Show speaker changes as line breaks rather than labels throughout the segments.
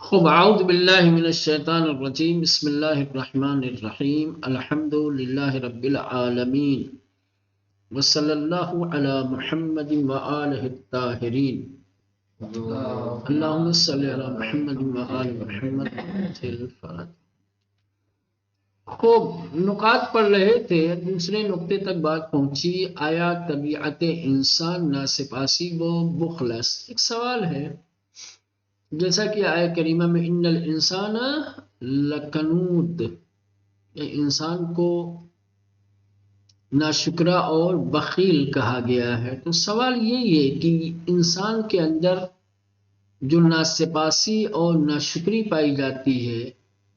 خب اعوذ باللہ من الشیطان الرجیم بسم اللہ الرحمن الرحیم الحمد للہ رب العالمین وصلی اللہ علی محمد وآلہ الطاہرین اللہم صلی علی محمد وآل محمد. خوب نکات پڑھ رہے تھے، دوسرے نقطے تک بات پہنچی. آیا طبیعت انسان ناسپاسی و بخلص؟ ایک سوال ہے، جیسا کہ آیہ کریمہ میں ان الانسان لکنود، انسان کو ناشکرا اور بخیل کہا گیا ہے. تو سوال یہی ہے کہ انسان کے اندر جو ناسپاسی اور ناشکری پائی جاتی ہے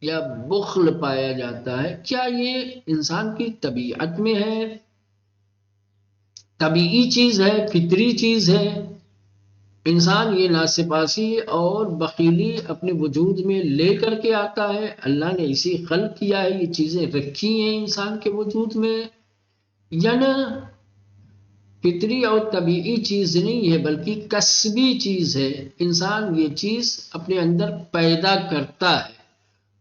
یا بخل پایا جاتا ہے، کیا یہ انسان کی طبیعت میں ہے، طبیعی چیز ہے، فطری چیز ہے؟ انسان یہ ناسپاسی اور بخیلی اپنے وجود میں لے کر کے آتا ہے؟ اللہ نے اسی خلق کیا ہے، یہ چیزیں رکھی ہیں انسان کے وجود میں، یا نہ فطری اور طبیعی چیز نہیں ہے بلکہ کسبی چیز ہے؟ انسان یہ چیز اپنے اندر پیدا کرتا ہے،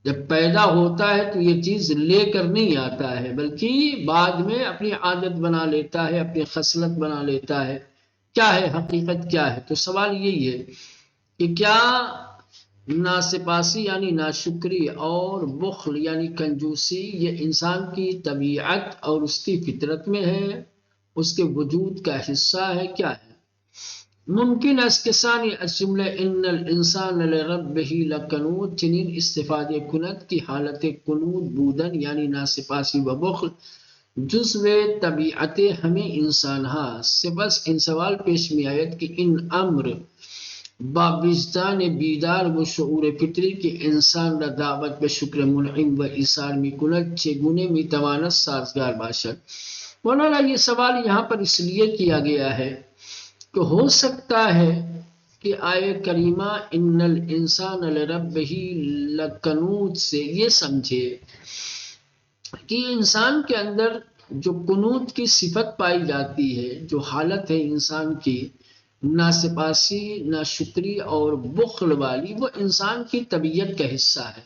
جب پیدا ہوتا ہے تو یہ چیز لے کر نہیں آتا ہے بلکہ بعد میں اپنی عادت بنا لیتا ہے، اپنی خصلت بنا لیتا ہے. کیا ہے حقیقت، کیا ہے؟ تو سوال یہی ہے کہ کیا ناسپاسی یعنی ناشکری اور بخل یعنی کنجوسی یہ انسان کی طبیعت اور اس کی فطرت میں ہے، اس کے وجود کا حصہ ہے؟ کیا ہے؟ ممکن است کے ثانی الجملہ ان الانسان لربہ لکنود، چنین استفادہ کنت کی حالت کنود بودن یعنی ناسپاسی و بخل جزو طبیعت ہمیں انسان ہاں سے بس ان سوال پیش میں آیت کہ ان امر با وجدان بیدار و شعور فطری کے انسان را دعوت به شکر منعم و ایثار می کند چگونه می تواند سازگار باشد. مولانا یہ سوال یہاں پر اس لیے کیا گیا ہے کہ ہو سکتا ہے کہ آیہ کریمہ ان الانسان لربہ لکنود سے یہ سمجھے کہ انسان کے اندر جو قنوت کی صفت پائی جاتی ہے، جو حالت ہے انسان کی ناسپاسی، ناشکری اور بخل والی، وہ انسان کی طبیعت کا حصہ ہے.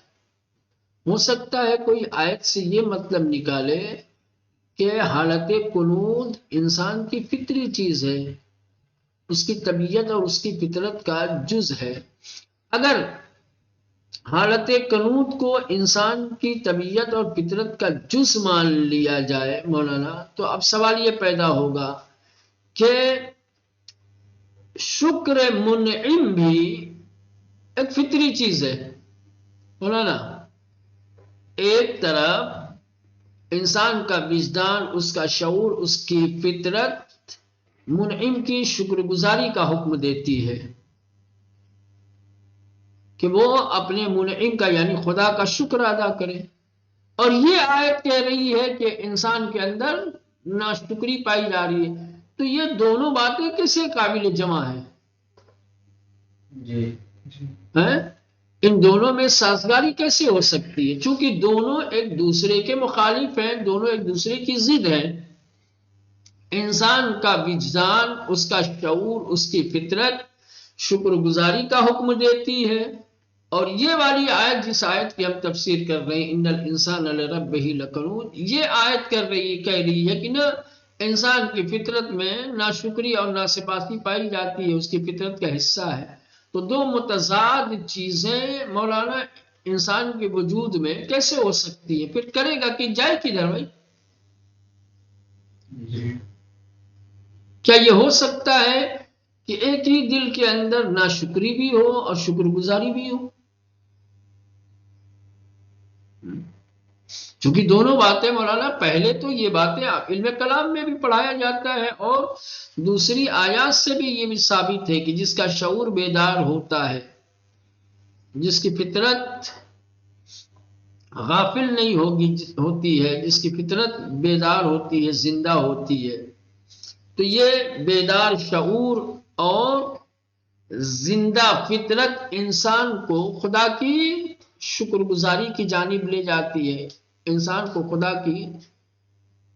ہو سکتا ہے کوئی آیت سے یہ مطلب نکالے کہ حالت قنوت انسان کی فطری چیز ہے، اس کی طبیعت اور اس کی فطرت کا جز ہے. اگر حالت قنوت کو انسان کی طبیعت اور فطرت کا جز مان لیا جائے مولانا، تو اب سوال یہ پیدا ہوگا کہ شکر منعم بھی ایک فطری چیز ہے مولانا. ایک طرف انسان کا وجدان، اس کا شعور، اس کی فطرت منعم کی شکر گزاری کا حکم دیتی ہے کہ وہ اپنے منعم کا یعنی خدا کا شکر ادا کرے، اور یہ آیت کہہ رہی ہے کہ انسان کے اندر ناشکری پائی جا رہی ہے. تو یہ دونوں باتیں کیسے قابل جمع ہیں؟ ان دونوں میں سازگاری کیسے ہو سکتی ہے؟ چونکہ دونوں ایک دوسرے کے مخالف ہیں، دونوں ایک دوسرے کی ضد ہیں. انسان کا وجدان، اس کا شعور، اس کی فطرت شکر گزاری کا حکم دیتی ہے، اور یہ والی آیت جس آیت کی ہم تفسیر کر رہے ہیں ان الانسان لربہ لکنود، یہ آیت کہہ رہی ہے کہ نہ انسان کی فطرت میں ناشکری اور ناسپاسی پائی جاتی ہے، اس کی فطرت کا حصہ ہے. تو دو متضاد چیزیں مولانا انسان کے وجود میں کیسے ہو سکتی ہے؟ پھر کرے گا کہ جائے کدھر بھائی؟ کیا یہ ہو سکتا ہے کہ ایک ہی دل کے اندر ناشکری بھی ہو اور شکر گزاری بھی ہو؟ چونکہ دونوں باتیں مولانا، پہلے تو یہ باتیں علم کلام میں بھی پڑھایا جاتا ہے اور دوسری آیات سے بھی یہ بھی ثابت ہے کہ جس کا شعور بیدار ہوتا ہے، جس کی فطرت غافل نہیں ہوتی ہے، جس کی فطرت بیدار ہوتی ہے، زندہ ہوتی ہے، تو یہ بیدار شعور اور زندہ فطرت انسان کو خدا کی شکر گزاری کی جانب لے جاتی ہے، انسان کو خدا کی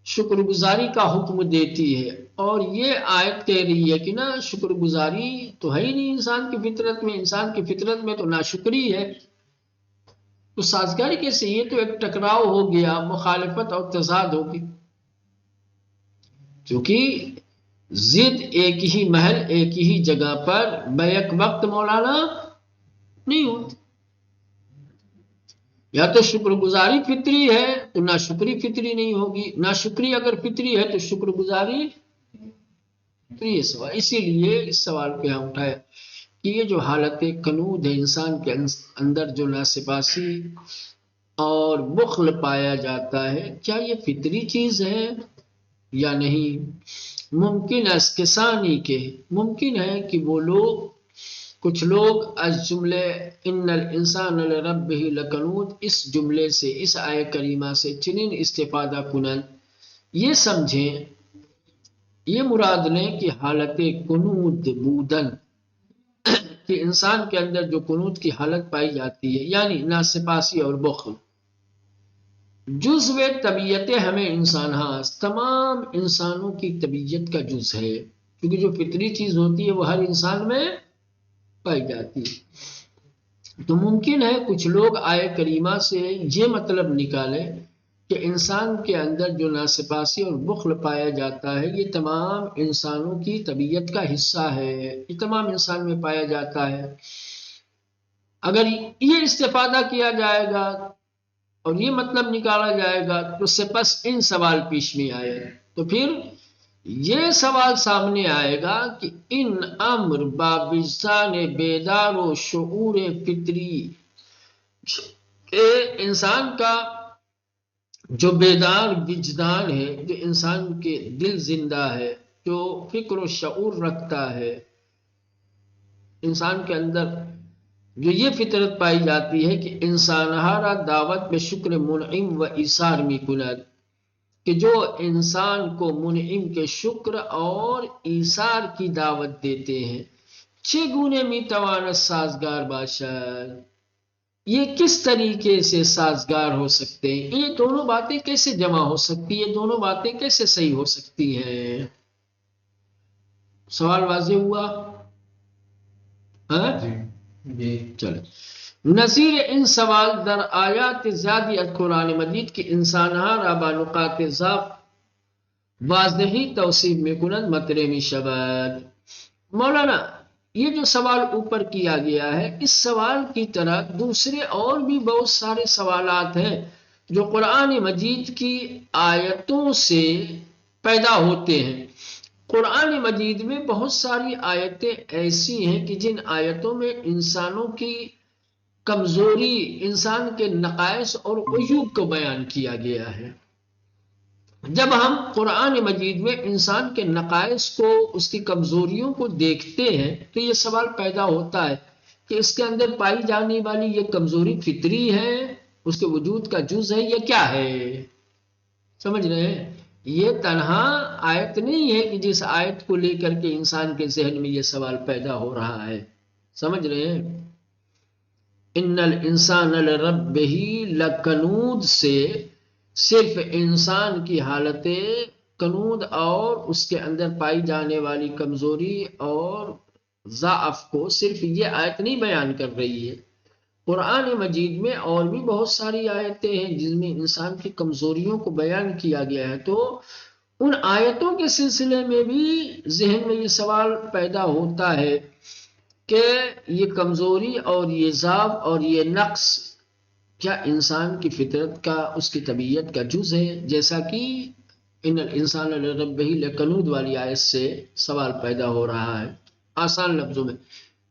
شکر گزاری کا حکم دیتی ہے. اور یہ آیت کہہ رہی ہے کہ نا شکر گزاری تو ہے ہی نہیں انسان کی فطرت میں، انسان کی فطرت میں تو ناشکری ہے، تو سازگاری کیسے؟ یہ تو ایک ٹکراؤ ہو گیا، مخالفت اور تضاد ہو گئی، کیونکہ ضد ایک ہی محل ایک ہی جگہ پر بیک وقت مولانا نہیں ہوتی۔ یا تو شکر گزاری فطری ہے تو ناشکری فطری نہیں ہوگی، ناشکری اگر فطری ہے تو شکر گزاری تو یہ سوال، اسی لیے اس سوال کو یہاں اٹھایا کہ یہ جو حالت کنود ہے انسان کے اندر، جو ناسپاسی اور بخل پایا جاتا ہے، کیا یہ فطری چیز ہے یا نہیں؟ ممکن ہے اس کے ثانی کے، ممکن ہے کہ وہ لوگ، کچھ لوگ از جملے ان الانسان لربہ لکنود، اس جملے سے، اس آیہ کریمہ سے چنین استفادہ کنن یہ سمجھیں، یہ مراد لیں کہ حالت کنود بودن، کہ انسان کے اندر جو کنود کی حالت پائی جاتی ہے، یعنی ناسپاسی اور بخل، جزو طبیعت ہمیں انسان، ہاں تمام انسانوں کی طبیعت کا جز ہے، کیونکہ جو فطری چیز ہوتی ہے وہ ہر انسان میں پائی جاتی ہے۔ تو ممکن ہے کچھ لوگ آیہ کریمہ سے یہ مطلب نکالیں کہ انسان کے اندر جو ناسپاسی اور بخل پایا جاتا ہے یہ تمام انسانوں کی طبیعت کا حصہ ہے، یہ تمام انسان میں پایا جاتا ہے۔ اگر یہ استفادہ کیا جائے گا اور یہ مطلب نکالا جائے گا تو سپس ان سوال پیش میں آئے، تو پھر یہ سوال سامنے آئے گا کہ ان امر بابستان بیدار و شعور فطری، کہ انسان کا جو بیدار وجدان ہے، جو انسان کے دل زندہ ہے، جو فکر و شعور رکھتا ہے، انسان کے اندر جو یہ فطرت پائی جاتی ہے کہ انسان ہارا دعوت میں شکر منعم و ایثار می کند، کہ جو انسان کو منعم کے شکر اور ایثار کی دعوت دیتے ہیں، چگونے می توانست سازگار باشد، یہ کس طریقے سے سازگار ہو سکتے ہیں، یہ دونوں باتیں کیسے جمع ہو سکتی ہیں، یہ دونوں باتیں کیسے صحیح ہو سکتی ہیں؟ سوال واضح ہوا؟ جی چلے، نظیر ان سوال در آیات زیادی از قرآن مجید کی انسانها را با نقاط ضعف واضحی توصیف میں کنند مطرح می شود۔ مولانا یہ جو سوال اوپر کیا گیا ہے، اس سوال کی طرح دوسرے اور بھی بہت سارے سوالات ہیں جو قرآن مجید کی آیتوں سے پیدا ہوتے ہیں۔ قرآن مجید میں بہت ساری آیتیں ایسی ہیں کہ جن آیتوں میں انسانوں کی کمزوری، انسان کے نقائص اور عیوب کو بیان کیا گیا ہے۔ جب ہم قرآن مجید میں انسان کے نقائص کو، اس کی کمزوریوں کو دیکھتے ہیں تو یہ سوال پیدا ہوتا ہے کہ اس کے اندر پائی جانے والی یہ کمزوری فطری ہے، اس کے وجود کا جز ہے، یہ کیا ہے؟ سمجھ رہے ہیں؟ یہ تنہا آیت نہیں ہے کہ جس آیت کو لے کر کے انسان کے ذہن میں یہ سوال پیدا ہو رہا ہے، سمجھ رہے ہیں؟ ان الانسان لربہ لکنود سے صرف انسان کی حالت کنود اور اس کے اندر پائی جانے والی کمزوری اور ضعف کو صرف یہ آیت نہیں بیان کر رہی ہے، قرآن مجید میں اور بھی بہت ساری آیتیں ہیں جن میں انسان کی کمزوریوں کو بیان کیا گیا ہے۔ تو ان آیتوں کے سلسلے میں بھی ذہن میں یہ سوال پیدا ہوتا ہے کہ یہ کمزوری اور یہ ضعف اور یہ نقص کیا انسان کی فطرت کا، اس کی طبیعت کا جز ہے؟ جیسا کہ ان الانسان لربہ لکنود والی آیت سے سوال پیدا ہو رہا ہے۔ آسان لفظوں میں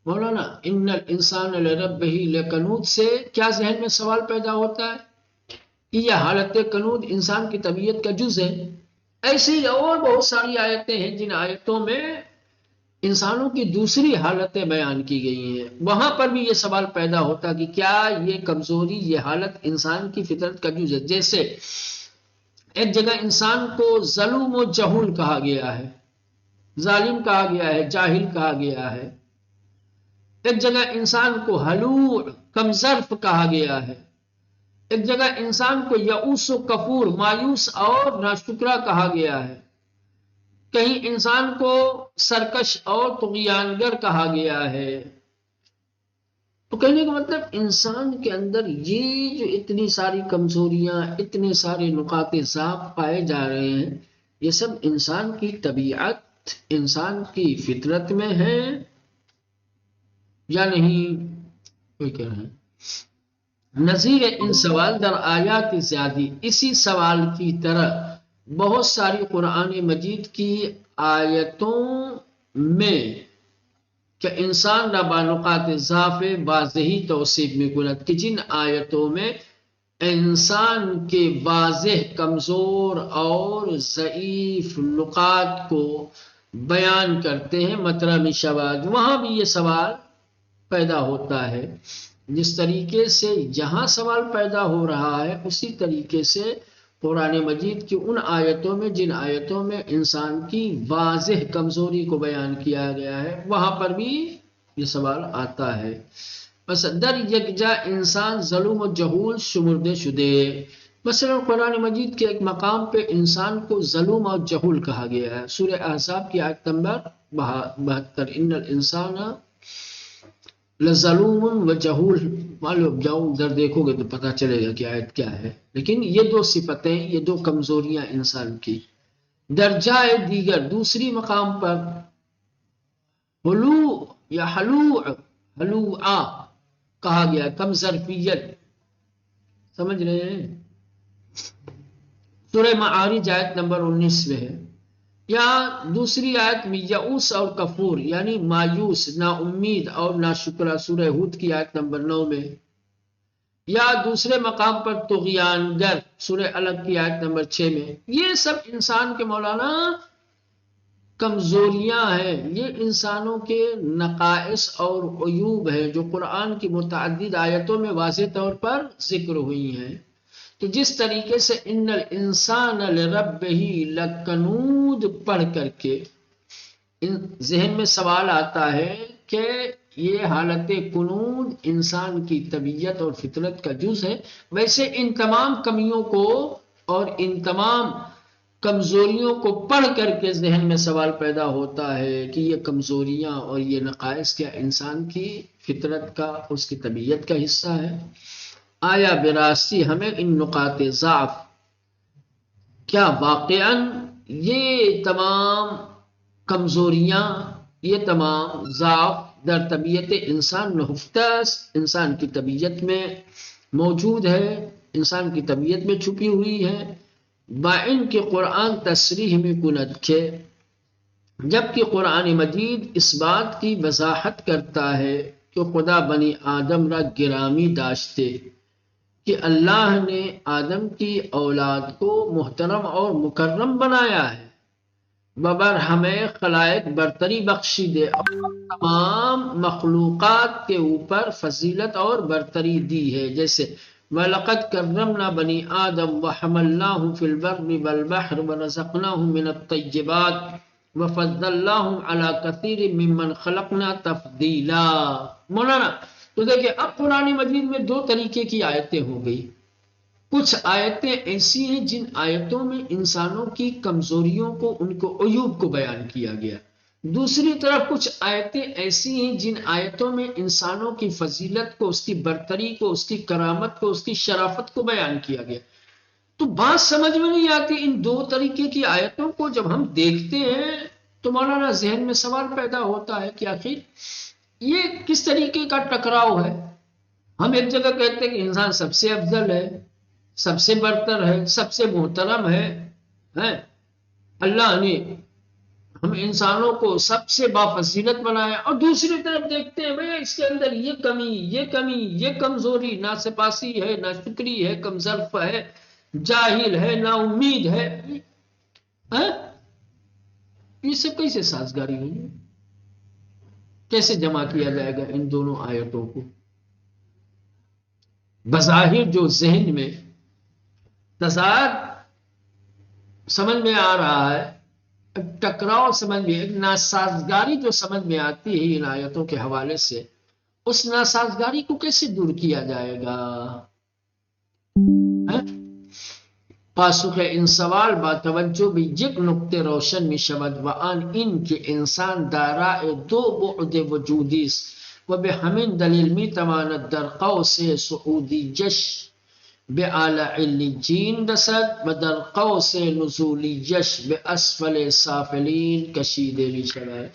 مولانا، ان الانسان لربہ لکنود سے کیا ذہن میں سوال پیدا ہوتا ہے کہ یہ حالت کنود انسان کی طبیعت کا جز ہے۔ ایسی اور بہت ساری آیتیں ہیں جن آیتوں میں انسانوں کی دوسری حالتیں بیان کی گئی ہیں، وہاں پر بھی یہ سوال پیدا ہوتا کہ کیا یہ کمزوری، یہ حالت انسان کی فطرت کا جز ہے؟ جیسے ایک جگہ انسان کو ظلم و جہول کہا گیا ہے، ظالم کہا گیا ہے، جاہل کہا گیا ہے۔ ایک جگہ انسان کو ہلوع، کمظرف کہا گیا ہے۔ ایک جگہ انسان کو یئوس و کفور، مایوس اور ناشکرا کہا گیا ہے۔ کہیں انسان کو سرکش اور طغیانگر کہا گیا ہے۔ تو کہنے کا مطلب انسان کے اندر یہ جو اتنی ساری کمزوریاں، اتنے سارے نقاط ضعف پائے جا رہے ہیں، یہ سب انسان کی طبیعت، انسان کی فطرت میں ہے یا نہیں؟ کوئی کہہ رہے ہیں نظیر ان سوال در آیات زیادی، اسی سوال کی طرح بہت ساری قرآن مجید کی آیتوں میں کہ انسان را بانقات ضعف واضحی توصیف میں کند، کہ جن آیتوں میں انسان کے واضح کمزور اور ضعیف نقاط کو بیان کرتے ہیں، مطلب شواذ، وہاں بھی یہ سوال پیدا ہوتا ہے۔ جس طریقے سے یہاں سوال پیدا ہو رہا ہے، اسی طریقے سے قرآن مجید کی ان آیتوں میں جن آیتوں میں انسان کی واضح کمزوری کو بیان کیا گیا ہے، وہاں پر بھی یہ سوال آتا ہے۔ بس در یکجا انسان ظلم و جہول شمرد شدے، مثلا قرآن مجید کے ایک مقام پہ انسان کو ظلم اور جہول کہا گیا ہے، سورہ احزاب کی آیت نمبر 72، ان الانسان لظلوم و جہول۔ معلوم جاؤ ادھر دیکھو گے تو پتہ چلے گا کہ آیت کیا ہے، لیکن یہ دو صفتیں، یہ دو کمزوریاں انسان کی۔ درجہ دیگر دوسری مقام پر حلو یا حلوعا کہا گیا، کم ظرفیت، سمجھ رہے ہیں؟ سورہ معارج آیت نمبر 19 میں ہے، یا دوسری آیت میں یعوس اور کفور یعنی مایوس، نا امید اور نا شکرہ، سورہ ہود کی آیت نمبر 9 میں، یا دوسرے مقام پر طغیانگر، سورہ الگ کی آیت نمبر 6 میں۔ یہ سب انسان کے مولانا کمزوریاں ہیں، یہ انسانوں کے نقائص اور عیوب ہیں جو قرآن کی متعدد آیتوں میں واضح طور پر ذکر ہوئی ہیں۔ تو جس طریقے سے ان الانسان لربہ لکنود پڑھ کر کے ذہن میں سوال آتا ہے کہ یہ حالت کنود انسان کی طبیعت اور فطرت کا جز ہے، ویسے ان تمام کمیوں کو اور ان تمام کمزوریوں کو پڑھ کر کے ذہن میں سوال پیدا ہوتا ہے کہ یہ کمزوریاں اور یہ نقائص کیا انسان کی فطرت کا، اس کی طبیعت کا حصہ ہے؟ آیا براستی ہمیں ان نقاط ضعف، کیا واقعاً یہ تمام کمزوریاں، یہ تمام ضعف در طبیعت انسان نہفتہ، انسان کی طبیعت میں موجود ہے، انسان کی طبیعت میں چھپی ہوئی ہے؟ بائن کے قرآن تصریح میں کند کے، جبکہ قرآن مجید اس بات کی وضاحت کرتا ہے کہ خدا بنی آدم را گرامی داشتے، کہ اللہ نے آدم کی اولاد کو محترم اور مکرم بنایا ہے، ببر ہمیں خلائق برتری بخشی دے، اور تمام مخلوقات کے اوپر فضیلت اور برتری دی ہے، جیسے وَلَقَدْ كَرَّمْنَا بَنِي آدَمَ وَحَمَلْنَاهُمْ فِي الْبَرِّ وَالْبَحْرِ وَرَزَقْنَاهُمْ مِنَ الطَّيِّبَاتِ وَفَضَّلْنَاهُمْ عَلَى كَثِيرٍ مِّمَّنْ خَلَقْنَا تَفْضِيلًا۔ مولانا تو دیکھیں اب قرآن مجید میں دو طریقے کی آیتیں ہو گئی، کچھ آیتیں ایسی ہیں جن آیتوں میں انسانوں کی کمزوریوں کو، ان کو عیوب کو بیان کیا گیا، دوسری طرف کچھ آیتیں ایسی ہیں جن آیتوں میں انسانوں کی فضیلت کو، اس کی برتری کو، اس کی کرامت کو، اس کی شرافت کو بیان کیا گیا۔ تو بات سمجھ میں نہیں آتی ان دو طریقے کی آیتوں کو جب ہم دیکھتے ہیں تو مولانا ذہن میں سوال پیدا ہوتا ہے کہ آخر یہ کس طریقے کا ٹکراؤ ہے؟ ہم ایک جگہ کہتے ہیں کہ انسان سب سے افضل ہے، سب سے برتر ہے، سب سے محترم ہے، اللہ نے ہم انسانوں کو سب سے بافضیلت بنایا، اور دوسری طرف دیکھتے ہیں بھئی اس کے اندر یہ کمی، یہ کمی، یہ کمزوری، ناسپاسی ہے، ناشکری ہے، کمظرف ہے، جاہل ہے، نا امید ہے۔ یہ سب کیسے سازگاری ہوئی؟ کیسے جمع کیا جائے گا ان دونوں آیتوں کو؟ بظاہر جو ذہن میں تضاد سمجھ میں آ رہا ہے، ٹکراؤ سمجھ میں، ایک ناسازگاری جو سمجھ میں آتی ہے ان آیتوں کے حوالے سے، اس ناسازگاری کو کیسے دور کیا جائے گا؟ پاسخ این سوال با توجه به یک نکته روشن می شود و آن این که انسان دارای دو بعد وجودی است و به همین دلیل می تواند در قوس صعودیش به اعلی علیین رسد و در قوس نزولیش به اسفل سافلین کشیده می شود.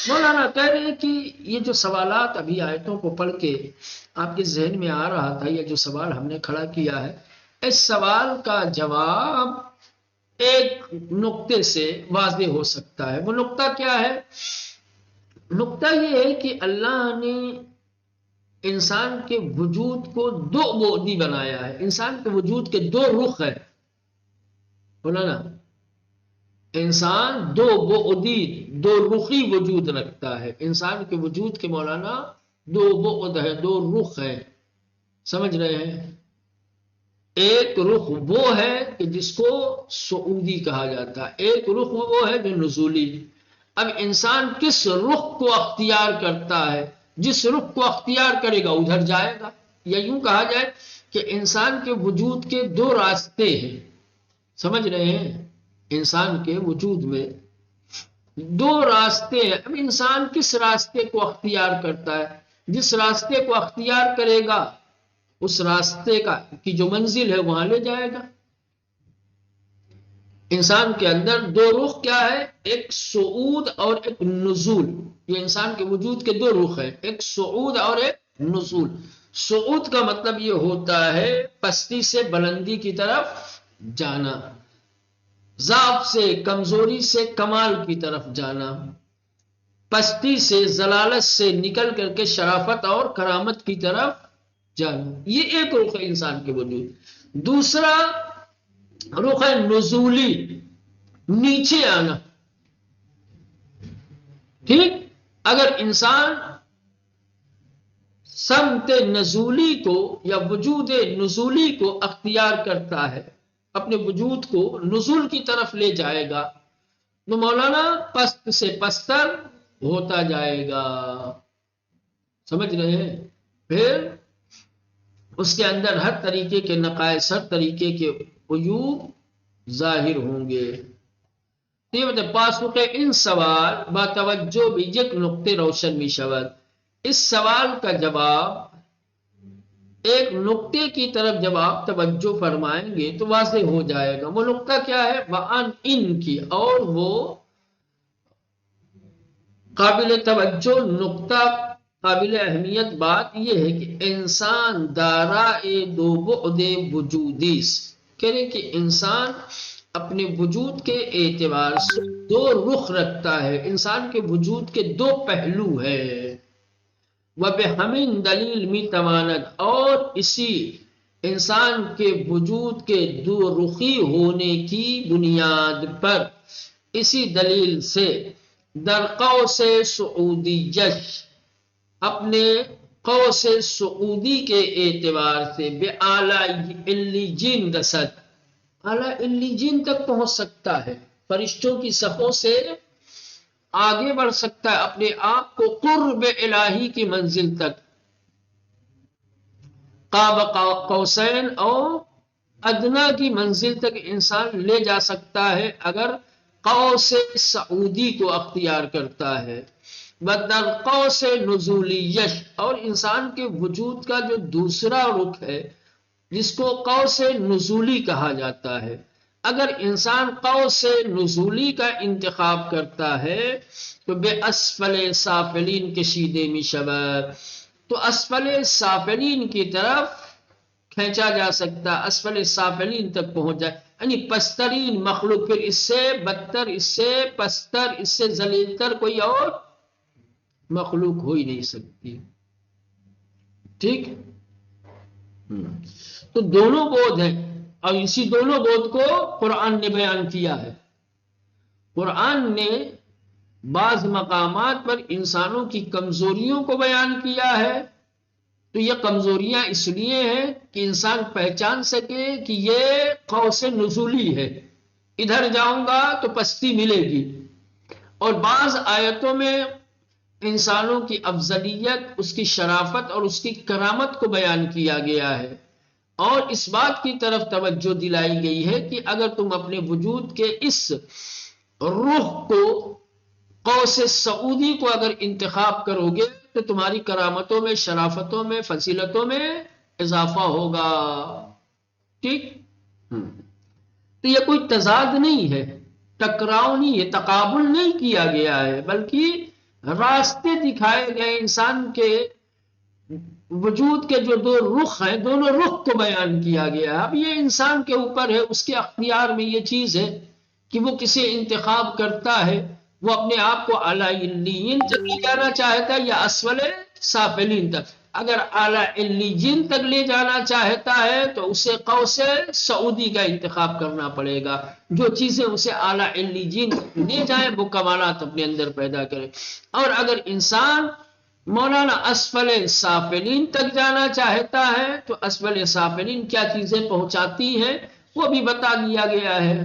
مولانا کہہ رہے ہیں کہ یہ جو سوالات ابھی آیتوں کو پڑھ کے آپ کے ذہن میں آ رہا تھا، یہ جو سوال ہم نے کھڑا کیا ہے، اس سوال کا جواب ایک نقطے سے واضح ہو سکتا ہے۔ وہ نقطہ کیا ہے؟ نقطہ یہ ہے کہ اللہ نے انسان کے وجود کو دو بعدی بنایا ہے۔ انسان کے وجود کے دو رخ ہیں، بولا نا، انسان دو بعدی، دو رخی وجود رکھتا ہے۔ انسان کے وجود کے مولانا دو بعد ہے، دو رخ ہے، سمجھ رہے ہیں؟ ایک رخ وہ ہے کہ جس کو صعودی کہا جاتا ہے، ایک رخ وہ ہے جو نزولی۔ اب انسان کس رخ کو اختیار کرتا ہے؟ جس رخ کو اختیار کرے گا ادھر جائے گا۔ یا یوں کہا جائے کہ انسان کے وجود کے دو راستے ہیں، سمجھ رہے ہیں؟ انسان کے وجود میں دو راستے ہیں۔ اب انسان کس راستے کو اختیار کرتا ہے؟ جس راستے کو اختیار کرے گا اس راستے کی جو منزل ہے وہاں لے جائے گا۔ انسان کے اندر دو رخ کیا ہے؟ ایک صعود اور ایک نزول۔ یہ انسان کے وجود کے دو رخ ہیں، ایک صعود اور ایک نزول۔ صعود کا مطلب یہ ہوتا ہے پستی سے بلندی کی طرف جانا، ضعف سے، کمزوری سے کمال کی طرف جانا، پستی سے، ضلالت سے نکل کر کے شرافت اور کرامت کی طرف جانا۔ یہ ایک رخ ہے انسان کے وجود۔ دوسرا رخ ہے نزولی، نیچے آنا۔ ٹھیک؟ اگر انسان سمت نزولی کو یا وجود نزولی کو اختیار کرتا ہے، اپنے وجود کو نزول کی طرف لے جائے گا، تو مولانا پست سے پستر ہوتا جائے گا، سمجھ رہے ہیں؟ پھر اس کے اندر ہر طریقے کے نقائص، ہر طریقے کے عیوب ظاہر ہوں گے۔ پاسخ ان سوال با توجہ بھی یک نقطے روشن می شود۔ اس سوال کا جواب ایک نقطے کی طرف جب آپ توجہ فرمائیں گے تو واضح ہو جائے گا۔ وہ نقطہ کیا ہے؟ وَعَنْ ان کی، اور وہ قابل توجہ نقطہ، قابل اہمیت بات یہ ہے کہ انسان دارائے دو بعد وجودیس، کہہ رہے کہ انسان اپنے وجود کے اعتبار سے دو رخ رکھتا ہے، انسان کے وجود کے دو پہلو ہیں۔ وَبِحَمِن دلیل می تواند، اور اسی انسان کے وجود کے دو رخی ہونے کی بنیاد پر، اسی دلیل سے در قوس صعودیش، اپنے قوس صعودی کے اعتبار سے بے اعلی علیین رسد، اعلی علیین تک پہنچ سکتا ہے، فرشتوں کی صفوں سے آگے بڑھ سکتا ہے، اپنے آپ کو قرب الہی کی منزل تک، قاب قوسین اور ادنا کی منزل تک انسان لے جا سکتا ہے اگر قوس صعودی کو اختیار کرتا ہے۔ بدر قوس نزولیش، اور انسان کے وجود کا جو دوسرا رخ ہے جس کو قوس نزولی کہا جاتا ہے، اگر انسان قوس نزولی کا انتخاب کرتا ہے تو بے اسفل سافلین کشیدے می شود، تو اسفل سافلین کی طرف کھینچا جا سکتا، اسفل سافلین تک پہنچ جائے، یعنی پسترین مخلوق، پھر اس سے بدتر، اس سے پستر، اس سے ذلیل تر کوئی اور مخلوق ہو ہی نہیں سکتی۔ ٹھیک؟ تو دونوں بود ہیں، اور اسی دونوں بود کو قرآن نے بیان کیا ہے۔ قرآن نے بعض مقامات پر انسانوں کی کمزوریوں کو بیان کیا ہے، تو یہ کمزوریاں اس لیے ہیں کہ انسان پہچان سکے کہ یہ قوس نزولی ہے، ادھر جاؤں گا تو پستی ملے گی۔ اور بعض آیتوں میں انسانوں کی افضلیت، اس کی شرافت اور اس کی کرامت کو بیان کیا گیا ہے، اور اس بات کی طرف توجہ دلائی گئی ہے کہ اگر تم اپنے وجود کے اس رخ کو، قوس سعودی کو اگر انتخاب کرو گے تو تمہاری کرامتوں میں، شرافتوں میں، فضیلتوں میں اضافہ ہوگا. ٹھیک. تو یہ کوئی تضاد نہیں ہے، ٹکراؤ نہیں ہے، تقابل نہیں کیا گیا ہے، بلکہ راستے دکھائے گئے. انسان کے وجود کے جو دو رخ ہیں، دونوں رخ کو بیان کیا گیا. اب یہ انسان کے اوپر ہے، اس کے اختیار میں یہ چیز ہے کہ وہ کسے انتخاب کرتا ہے. وہ اپنے آپ کو اعلی علیین تک لے جانا چاہتا ہے یا اسفل سافلین تک. اگر اعلی علیین تک لے جانا چاہتا ہے تو اسے قوس سعودی کا انتخاب کرنا پڑے گا. جو چیزیں اسے اعلی علیین لے جائیں وہ کمالات اپنے اندر پیدا کرے. اور اگر انسان مولانا اسفل سافلین تک جانا چاہتا ہے تو اسفل سافلین کیا چیزیں پہنچاتی ہیں وہ بھی بتا دیا گیا ہے.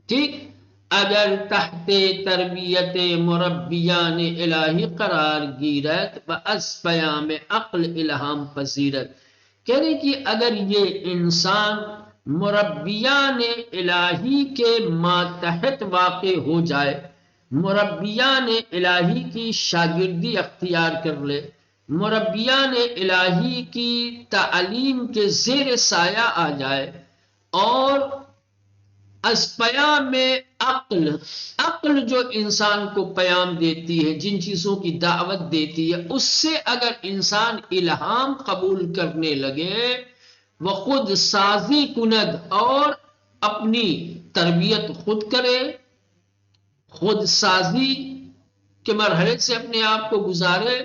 ٹھیک. اگر تحت تربیت مربیان الہی قرار گیرت و از پیام عقل الہام پذیرت. کہہ رہے کہ اگر یہ انسان مربیان الہی کے ماتحت واقع ہو جائے، مربیان الہی کی شاگردی اختیار کر لے، مربیان الہی کی تعلیم کے زیر سایہ آ جائے، اور از پیام عقل، عقل جو انسان کو پیام دیتی ہے، جن چیزوں کی دعوت دیتی ہے، اس سے اگر انسان الہام قبول کرنے لگے، وہ خود سازی کند اور اپنی تربیت خود کرے، خود سازی کے مرحلے سے اپنے آپ کو گزارے،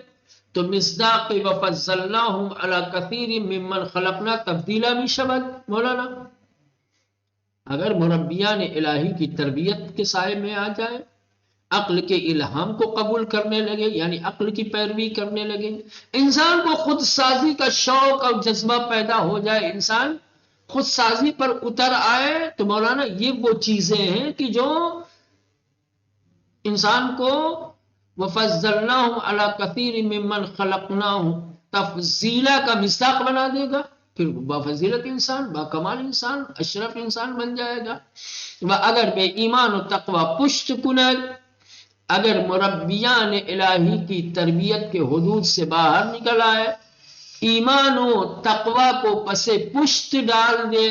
تو مصداق وفضلناہم علی کثیر ممن خلقنا تفضیلا بھی شبد. مولانا اگر مربیان الہی کی تربیت کے سائے میں آ جائے، عقل کے الہام کو قبول کرنے لگے، یعنی عقل کی پیروی کرنے لگے، انسان کو خود سازی کا شوق اور جذبہ پیدا ہو جائے، انسان خود سازی پر اتر آئے، تو مولانا یہ وہ چیزیں ہیں کہ جو انسان کو وَفَضَّلْنَاهُمْ عَلَى كَثِيرٍ مِّمَّنْ خَلَقْنَاهُ تفضیلہ کا مصداق بنا دے گا. پھر بافضیلت انسان، با کمال انسان، اشرف انسان بن جائے گا. اگر بے ایمان و تقوی پشت کند، اگر مربیان الہی کی تربیت کے حدود سے باہر نکل آئے، ایمان و تقوی کو پس پشت ڈال دے،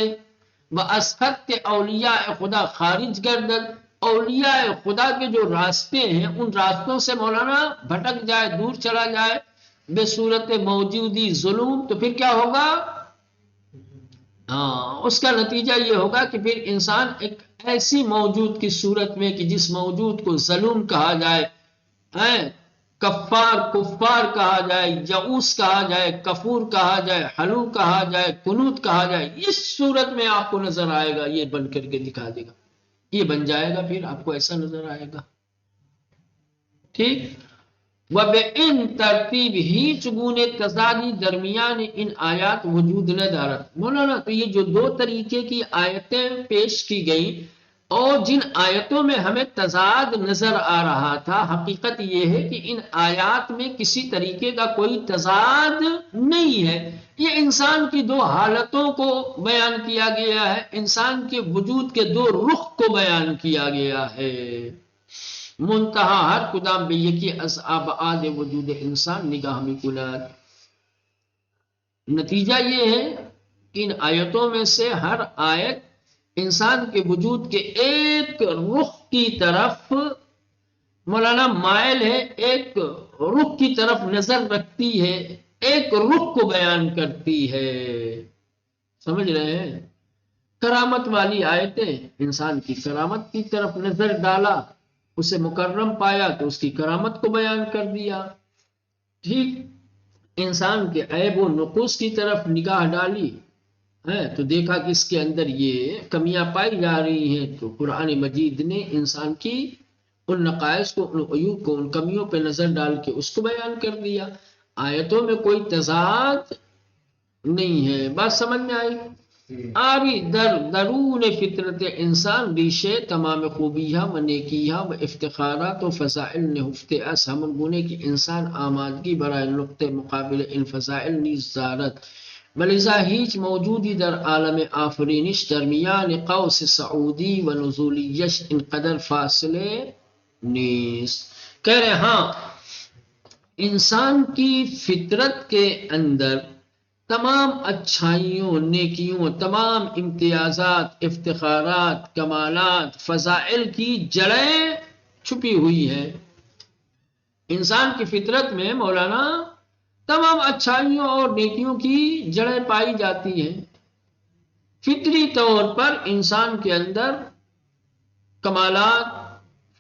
وَأَسْخَطِ اولیاء خدا خارج گردد، اولیاء خدا کے جو راستے ہیں ان راستوں سے مولانا بھٹک جائے، دور چلا جائے بے صورت موجودی ظلم، تو پھر کیا ہوگا؟ اس کا نتیجہ یہ ہوگا کہ پھر انسان ایک ایسی موجود کی صورت میں کہ جس موجود کو ظلم کہا جائے، کفار کہا جائے، یعوس کہا جائے، کفور کہا جائے، حلو کہا جائے، قنوت کہا جائے، اس صورت میں آپ کو نظر آئے گا، یہ بن کر کے دکھا دے گا، یہ بن جائے گا، پھر آپ کو ایسا نظر آئے گا. ٹھیک. وَبِإِن ترتیب ہی چگون تضادی درمیان ان آیات وجود نہ دارت. مولانا تو یہ جو دو طریقے کی آیتیں پیش کی گئیں اور جن آیتوں میں ہمیں تضاد نظر آ رہا تھا، حقیقت یہ ہے کہ ان آیات میں کسی طریقے کا کوئی تضاد نہیں ہے. یہ انسان کی دو حالتوں کو بیان کیا گیا ہے، انسان کے وجود کے دو رخ کو بیان کیا گیا ہے. منتہا ہر کدام بے یکی از ابعاد وجود انسان نگاہ میں کنات. نتیجہ یہ ہے کہ ان آیتوں میں سے ہر آیت انسان کے وجود کے ایک رخ کی طرف مولانا مائل ہے، ایک رخ کی طرف نظر رکھتی ہے، ایک رخ کو بیان کرتی ہے. سمجھ رہے ہیں؟ کرامت والی آیتیں، انسان کی کرامت کی طرف نظر ڈالا، اسے مکرم پایا تو اس کی کرامت کو بیان کر دیا. ٹھیک. انسان کے عیب و نقوص کی طرف نگاہ ڈالی تو دیکھا کہ اس کے اندر یہ کمیاں پائی جا رہی ہیں، تو قرآن مجید نے انسان کی ان نقائص کو، ان عیوب کو، ان کمیوں پہ نظر ڈال کے اس کو بیان کر دیا. آیتوں میں کوئی تضاد نہیں ہے. بات سمجھ میں آئی؟ آری در درون فطرت انسان ریشے تمام خوبیہ و نیکیہ و افتخارات و فضائل نہفتے اس ہم گونے کی انسان آمادگی برائے نقطہ مقابل ان فضائل نیز دارت. ولذا هیچ موجودی در عالم آفرینش درمیان قوس سعودی و نزولیش انقدر فاصلے نیست. کہہ رہے ہاں انسان کی فطرت کے اندر تمام اچھائیوں، نیکیوں، تمام امتیازات، افتخارات، کمالات، فضائل کی جڑیں چھپی ہوئی ہیں. انسان کی فطرت میں مولانا تمام اچھائیوں اور نیکیوں کی جڑیں پائی جاتی ہیں. فطری طور پر انسان کے اندر کمالات،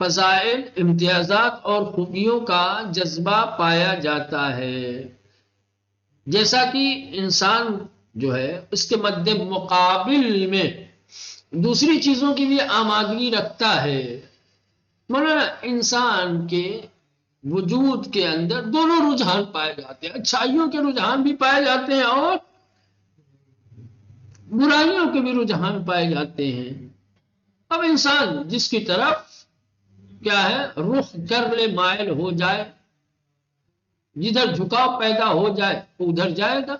فضائل، امتیازات اور خوبیوں کا جذبہ پایا جاتا ہے. جیسا کہ انسان جو ہے اس کے مد مقابل میں دوسری چیزوں کی بھی آمادگی رکھتا ہے. مولانا انسان کے وجود کے اندر دونوں رجحان پائے جاتے ہیں، اچھائیوں کے رجحان بھی پائے جاتے ہیں اور برائیوں کے بھی رجحان پائے جاتے ہیں. اب انسان جس کی طرف کیا ہے رخ کر لے، مائل ہو جائے، جدھر جھکاؤ پیدا ہو جائے ادھر جائے گا،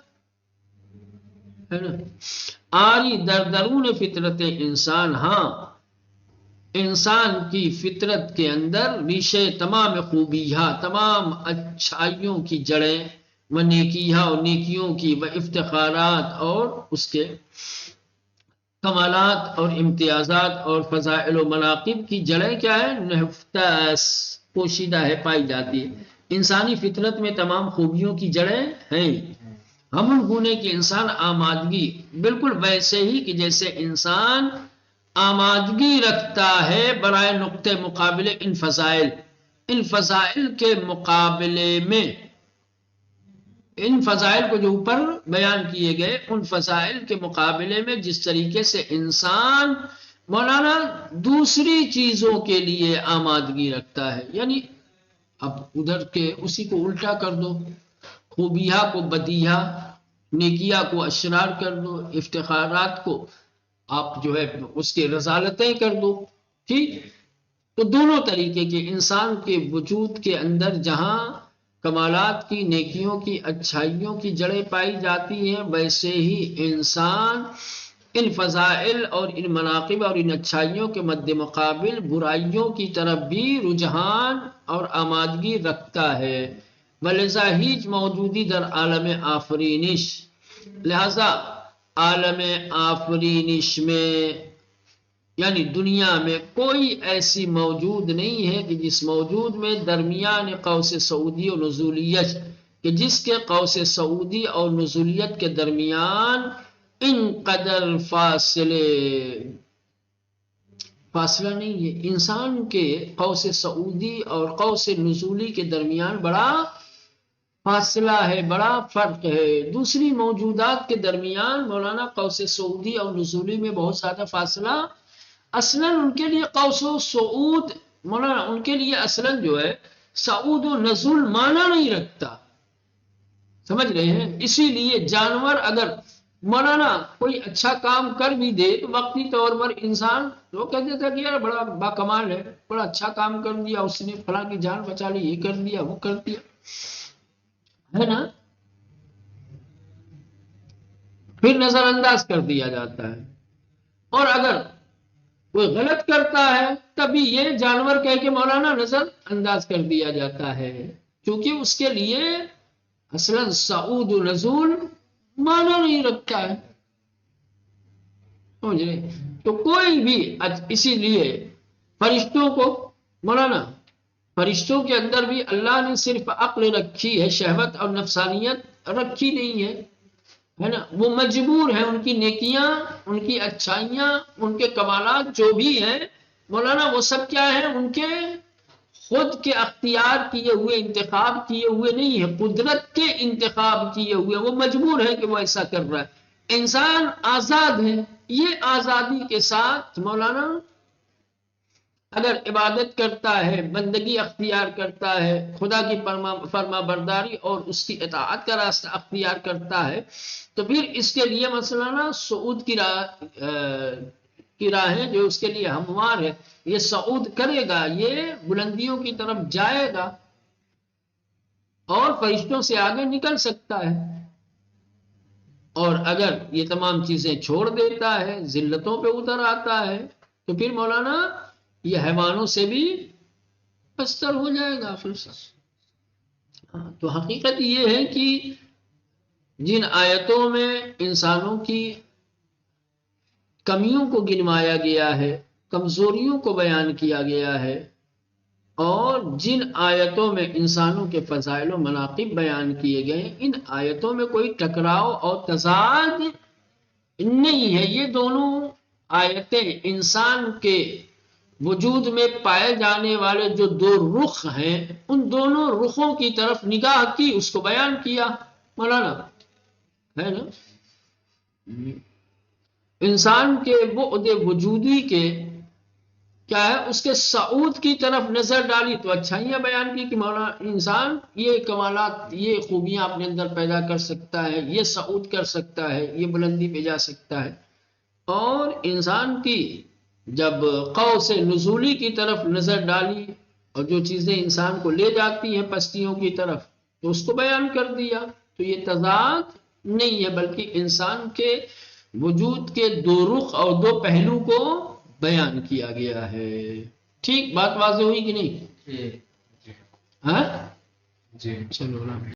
ہے نا. آری در درون فطرت انسان، ہاں انسان کی فطرت کے اندر ریشے تمام خوبیاں، تمام اچھائیوں کی جڑیں، و نیکیاں اور نیکیوں کی و افتخارات اور اس کے کمالات اور امتیازات اور فضائل و مناقب کی جڑیں کیا ہے نہفتس پوشیدہ ہے، پائی جاتی ہے. انسانی فطرت میں تمام خوبیوں کی جڑیں ہیں. ہم گونے کی انسان آمادگی بالکل ویسے ہی کہ جیسے انسان آمادگی رکھتا ہے برائے نقطہ مقابلے ان فضائل کے مقابلے میں، ان فضائل کو جو اوپر بیان کیے گئے ان فضائل کے مقابلے میں جس طریقے سے انسان مولانا دوسری چیزوں کے لیے آمادگی رکھتا ہے. یعنی اب ادھر کے اسی کو الٹا کر دو، خوبیہ کو بدیہ، نیکیہ کو اشرار کر دو، افتخارات کو آپ جو ہے اس کے رذالتیں کر دو. ٹھیک، تو دونوں طریقے کے انسان کے وجود کے اندر جہاں کمالات کی، نیکیوں کی، اچھائیوں کی جڑیں پائی جاتی ہیں، ویسے ہی انسان ان فضائل اور ان مناقب اور ان اچھائیوں کے مد مقابل برائیوں کی طرف بھی رجحان اور آمادگی رکھتا ہے. ولذا ہیچ موجودی در عالم آفرینش، لہذا عالم آفرینش میں یعنی دنیا میں کوئی ایسی موجود نہیں ہے کہ جس موجود میں درمیان قوس سعودی اور نزولیت، کہ جس کے قوس سعودی اور نزولیت کے درمیان ان قدر فاصلہ نہیں ہے. انسان کے قوس سعودی اور قوس نزولی کے درمیان بڑا فاصلہ ہے، بڑا فرق ہے. دوسری موجودات کے درمیان مولانا قوس سعودی اور نزولی میں بہت زیادہ فاصلہ اصلاً ان کے لیے قوس و سعود مولانا ان کے لیے اصلاً جو ہے سعود و نزول معنی نہیں رکھتا. سمجھ رہے ہیں؟ اسی لیے جانور اگر مولانا کوئی اچھا کام کر بھی دے تو وقتی طور پر انسان وہ کہہ دیتا کہ یار بڑا باکمال ہے، بڑا اچھا کام کر دیا، اس نے فلاں کی جان بچا لی، یہ کر دیا، وہ کر دیا، ہے نا، پھر نظر انداز کر دیا جاتا ہے. اور اگر کوئی غلط کرتا ہے تبھی یہ جانور کہہ کے مولانا نظر انداز کر دیا جاتا ہے، کیونکہ اس کے لیے اصلاً سعود و نزول معنی نہیں رکھتا ہے. سمجھ رہے؟ تو کوئی بھی اسی لیے فرشتوں کو مولانا فرشتوں کے اندر بھی اللہ نے صرف عقل رکھی ہے، شہوت اور نفسانیت رکھی نہیں ہے، ہے نا. وہ مجبور ہیں، ان کی نیکیاں، ان کی اچھائیاں، ان کے کمالات جو بھی ہیں مولانا وہ سب کیا ہیں ان کے خود کے اختیار کیے ہوئے، انتخاب کیے ہوئے نہیں ہے، قدرت کے انتخاب کیے ہوئے. وہ مجبور ہے کہ وہ ایسا کر رہا ہے. انسان آزاد ہے. یہ آزادی کے ساتھ مولانا اگر عبادت کرتا ہے، بندگی اختیار کرتا ہے، خدا کی فرما برداری اور اس کی اطاعت کا راستہ اختیار کرتا ہے، تو پھر اس کے لیے مثلا صعود کی راہیں جو اس کے لیے ہموار ہے، یہ صعود کرے گا، یہ بلندیوں کی طرف جائے گا اور فرشتوں سے آگے نکل سکتا ہے. اور اگر یہ تمام چیزیں چھوڑ دیتا ہے، ذلتوں پہ اتر آتا ہے، تو پھر مولانا یہ حیوانوں سے بھی بستر ہو جائے گا پھر سے۔ تو حقیقت یہ ہے کہ جن آیتوں میں انسانوں کی کمیوں کو گنوایا گیا ہے، کمزوریوں کو بیان کیا گیا ہے، اور جن آیتوں میں انسانوں کے فضائل و مناقب بیان کیے گئے، ان آیتوں میں کوئی ٹکراؤ اور تضاد نہیں ہے۔ یہ دونوں آیتیں انسان کے وجود میں پائے جانے والے جو دو رخ ہیں، ان دونوں رخوں کی طرف نگاہ کی، اس کو بیان کیا مولانا، ہے نا؟ انسان کے بعد وجودی کے کیا ہے، اس کے صعود کی طرف نظر ڈالی تو اچھائیاں بیان کی کہ مولانا انسان یہ کمالات، یہ خوبیاں اپنے اندر پیدا کر سکتا ہے، یہ صعود کر سکتا ہے، یہ بلندی پہ جا سکتا ہے۔ اور انسان کی جب قوس نزولی کی طرف نظر ڈالی اور جو چیزیں انسان کو لے جاتی ہیں پستیوں کی طرف، تو اس کو بیان کر دیا۔ تو یہ تضاد نہیں ہے، بلکہ انسان کے وجود کے دو رخ اور دو پہلو کو بیان کیا گیا ہے۔ ٹھیک بات واضح ہوئی کہ نہیں؟
جی
ہاں
جی
چلو نا۔